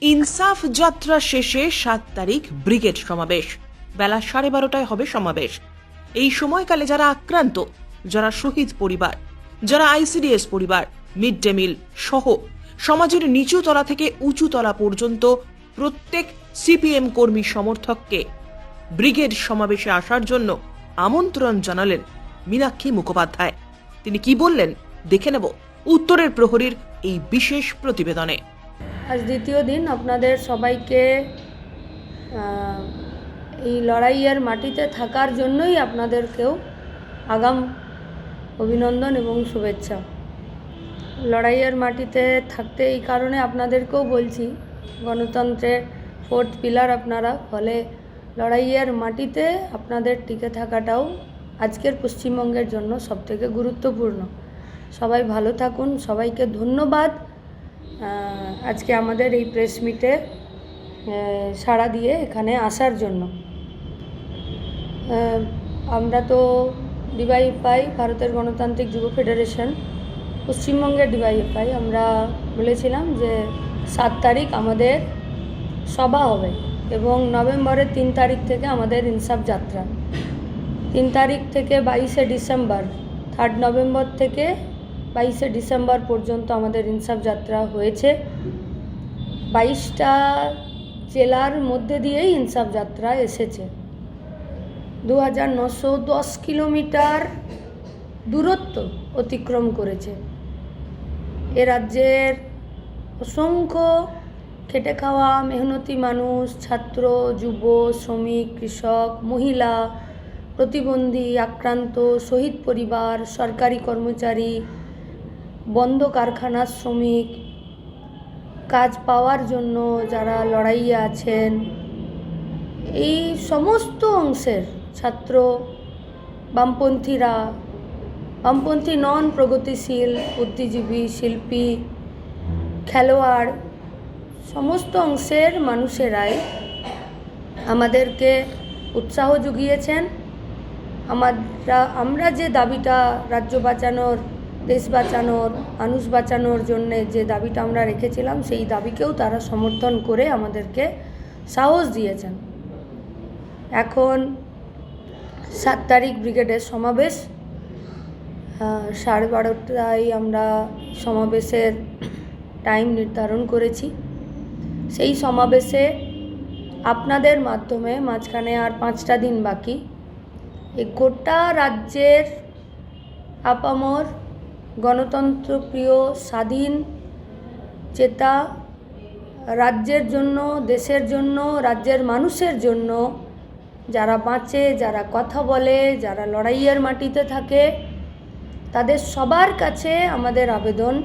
ইনসাফ যাত্রা শেষে 7 তারিখ ব্রিগেড সমাবেশ। বেলা 12:30টায় হবে সমাবেশ। এই সময়কালে যারা আক্রান্ত, যারা শহীদ পরিবার, যারা আইসিডিএস পরিবার, মিড ডে মিল সহ সমাজের নিচু তলা থেকে উঁচু তলা পর্যন্ত প্রত্যেক সিপিএম কর্মী সমর্থককে ব্রিগেড সমাবেশে আসার জন্য আমন্ত্রণ জানালেন মীনাক্ষী মুখোপাধ্যায়। তিনি কি বললেন দেখে নেব উত্তরের প্রহরীর এই বিশেষ প্রতিবেদনে। আজ দ্বিতীয় দিন আপনাদের সবাইকে এই লড়াইয়ের মাটিতে থাকার জন্যই আপনাদেরকেও আগাম অভিনন্দন এবং শুভেচ্ছা। লড়াইয়ের মাটিতে থাকতে এই কারণে আপনাদেরকেও বলছি, গণতন্ত্রের 4th পিলার আপনারা, ফলে লড়াইয়ের মাটিতে আপনাদের টিকে থাকাটাও আজকের পশ্চিমবঙ্গের জন্য সবথেকে গুরুত্বপূর্ণ। সবাই ভালো থাকুন, সবাইকে ধন্যবাদ আজকে আমাদের এই প্রেস মিটে সাড়া দিয়ে এখানে আসার জন্য। আমরা তো ডিওয়াইএফআই, ভারতের গণতান্ত্রিক যুব ফেডারেশন, পশ্চিমবঙ্গের ডিওয়াইএফআই, আমরা বলেছিলাম যে 7 তারিখ আমাদের সভা হবে এবং নভেম্বরের 3 তারিখ থেকে আমাদের ইনসাফ যাত্রা। 3 তারিখ থেকে 22শে ডিসেম্বর, 3rd নভেম্বর থেকে 22শে ডিসেম্বর পর্যন্ত আমাদের ইনসাফ যাত্রা হয়েছে। 22টা জেলার মধ্যে দিয়েই ইনসাফ যাত্রা এসেছে। 2910 কিলোমিটার দূরত্ব অতিক্রম করেছে। এ রাজ্যের অসংখ্য খেটে খাওয়া মেহনতি মানুষ, ছাত্র, যুব, শ্রমিক, কৃষক, মহিলা, প্রতিবন্ধী, আক্রান্ত, শহীদ পরিবার, সরকারি কর্মচারী, বন্ধ কারখানার শ্রমিক, কাজ পাওয়ার জন্য যারা লড়াইয়ে আছেন, এই সমস্ত অংশের ছাত্র, বামপন্থীরা, বামপন্থী নন প্রগতিশীল, বুদ্ধিজীবী, শিল্পী, খেলোয়াড়, সমস্ত অংশের মানুষেরাই আমাদেরকে উৎসাহ জুগিয়েছেন। আমরা যে দাবিটা রাজ্য বাঁচানোর, দেশ বাঁচানোর, মানুষ বাঁচানোর জন্যে যে দাবিটা আমরা রেখেছিলাম, সেই দাবিকেও তারা সমর্থন করে আমাদেরকে সাহস দিয়েছেন। এখন 7 তারিখ ব্রিগেডের সমাবেশ, 12:30টায় আমরা সমাবেশের টাইম নির্ধারণ করেছি। সেই সমাবেশে আপনাদের মাধ্যমে, মাঝখানে আর 5টা দিন বাকি, এই গোটা রাজ্যের আপামর গণতন্ত্রপ্রিয়, স্বাধীন চেতা, রাজ্যের জন্য, দেশের জন্য, রাজ্যের মানুষের জন্য যারা বাঁচে, যারা কথা বলে, যারা লড়াইয়ের মাটিতে থাকে, তাদের সবার কাছে আমাদের আবেদন,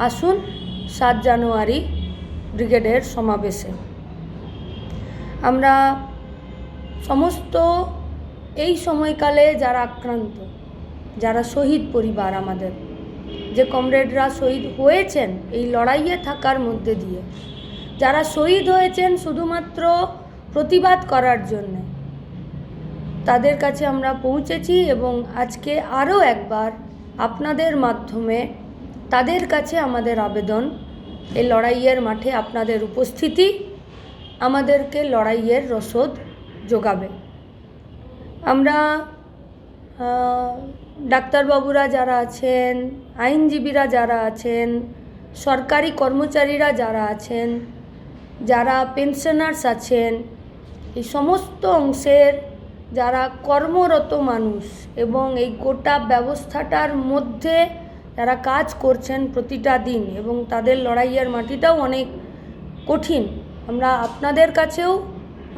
আসুন 7 জানুয়ারি ব্রিগেডের সমাবেশে। আমরা সমস্ত এই সময়কালে যারা আক্রান্ত, যারা শহীদ পরিবার, আমাদের যে কমরেডরা শহীদ হয়েছেন এই লড়াইয়ে থাকার মধ্যে দিয়ে, যারা শহীদ হয়েছেন শুধুমাত্র প্রতিবাদ করার জন্যে, তাদের কাছে আমরা পৌঁছেছি এবং আজকে আরও একবার আপনাদের মাধ্যমে তাদের কাছে আমাদের আবেদন, এই লড়াইয়ের মাঠে আপনাদের উপস্থিতি আমাদেরকে লড়াইয়ের রসদ যোগাবে। আমরা ডাক্তারবাবুরা যারা আছেন, আইনজীবীরা যারা আছেন, সরকারি কর্মচারীরা যারা আছেন, যারা পেনশনার্স আছেন, এই সমস্ত অংশের যারা কর্মরত মানুষ এবং এই গোটা ব্যবস্থাটার মধ্যে যারা কাজ করছেন প্রতিটা দিন, এবং তাদের লড়াইয়ের মাটিটাও অনেক কঠিন, আমরা আপনাদের কাছেও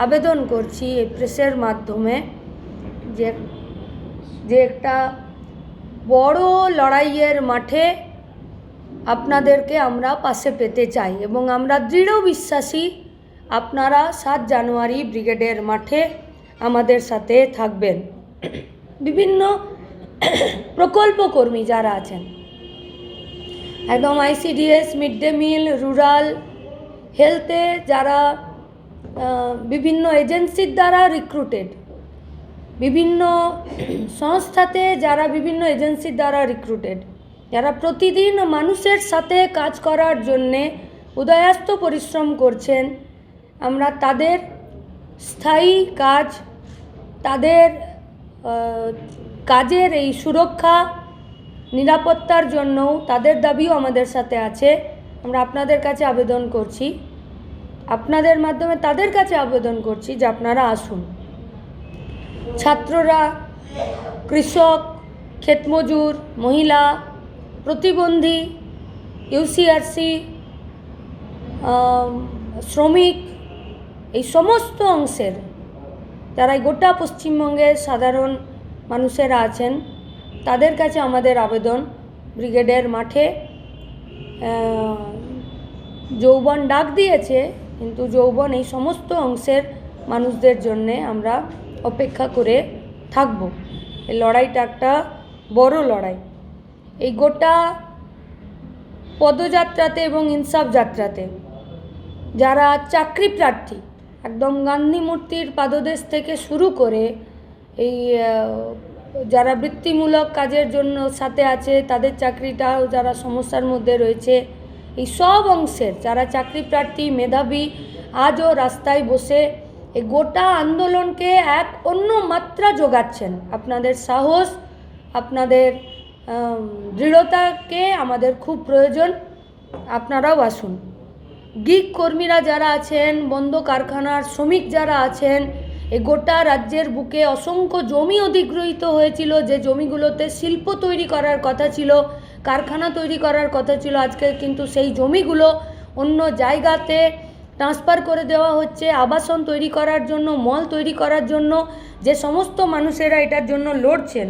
আবেদন করছি এই প্রেসের মাধ্যমে যে একটা বড় লড়াইয়ের মাঠে আপনাদেরকে আমরা পাশে পেতে চাই এবং আমরা দৃঢ় বিশ্বাসী আপনারা 7 জানুয়ারি ব্রিগেডের মাঠে আমাদের সাথে থাকবেন। বিভিন্ন প্রকল্প কর্মী যারা আছেন, একদম ICDS, mid day meal, rural হেলথে যারা বিভিন্ন এজেন্সির দ্বারা রিক্রুটেড, বিভিন্ন সংস্থাতে যারা বিভিন্ন এজেন্সির দ্বারা রিক্রুটেড, যারা প্রতিদিন মানুষের সাথে কাজ করার জন্যে উদয়াস্ত পরিশ্রম করছেন। আমরা তাদের স্থায়ী কাজ, তাদের কাজের এই সুরক্ষা নিরাপত্তার জন্যও তাদের দাবিও আমাদের সাথে আছে। আমরা আপনাদের কাছে আবেদন করছি, আপনাদের মাধ্যমে তাদের কাছে আবেদন করছি যে আপনারা আসুন। ছাত্ররা, কৃষক, ক্ষেতমজুর, মহিলা, প্রতিবন্ধী, ইউসিআরসি, শ্রমিক, এই সমস্ত অংশের যারা গোটা পশ্চিমবঙ্গের সাধারণ মানুষেরা আছেন তাদের কাছে আমাদের আবেদন, ব্রিগেডের মাঠে যৌবন ডাক দিয়েছে, কিন্তু যৌবন এই সমস্ত অংশের মানুষদের জন্যে আমরা অপেক্ষা করে থাকব। এই লড়াইটা একটা বড় লড়াই। এই গোটা পদযাত্রাতে এবং ইনসাফ যাত্রাতে যারা চাকরি প্রার্থী, একদম গান্ধী মূর্তির পাদদেশ থেকে শুরু করে এই যারা বৃত্তিমূলক কাজের জন্য সাথে আছে তাদের চাকরিটাও যারা সমস্যার মধ্যে রয়েছে, এই সব অংশের যারা চাকরি প্রার্থী, মেধাবী, আজও রাস্তায় বসে এই গোটা আন্দোলনকে এক অন্য মাত্রা যোগাচ্ছেন। আপনাদের সাহস, আপনাদের দৃঢ়তাকে আমাদের খুব প্রয়োজন। আপনারাও আসুন। গিগ কর্মীরা যারা আছেন, বন্ধ কারখানার শ্রমিক যারা আছেন, এই গোটা রাজ্যের বুকে অসংখ্য জমি অধিগ্রহীত হয়েছিল, যে জমিগুলোতে শিল্প তৈরি করার কথা ছিল, কারখানা তৈরি করার কথা ছিল, আজকে কিন্তু সেই জমিগুলো অন্য জায়গাতে ট্রান্সফার করে দেওয়া হচ্ছে আবাসন তৈরি করার জন্য, মল তৈরি করার জন্য। যে সমস্ত মানুষেরা এটার জন্য লড়ছেন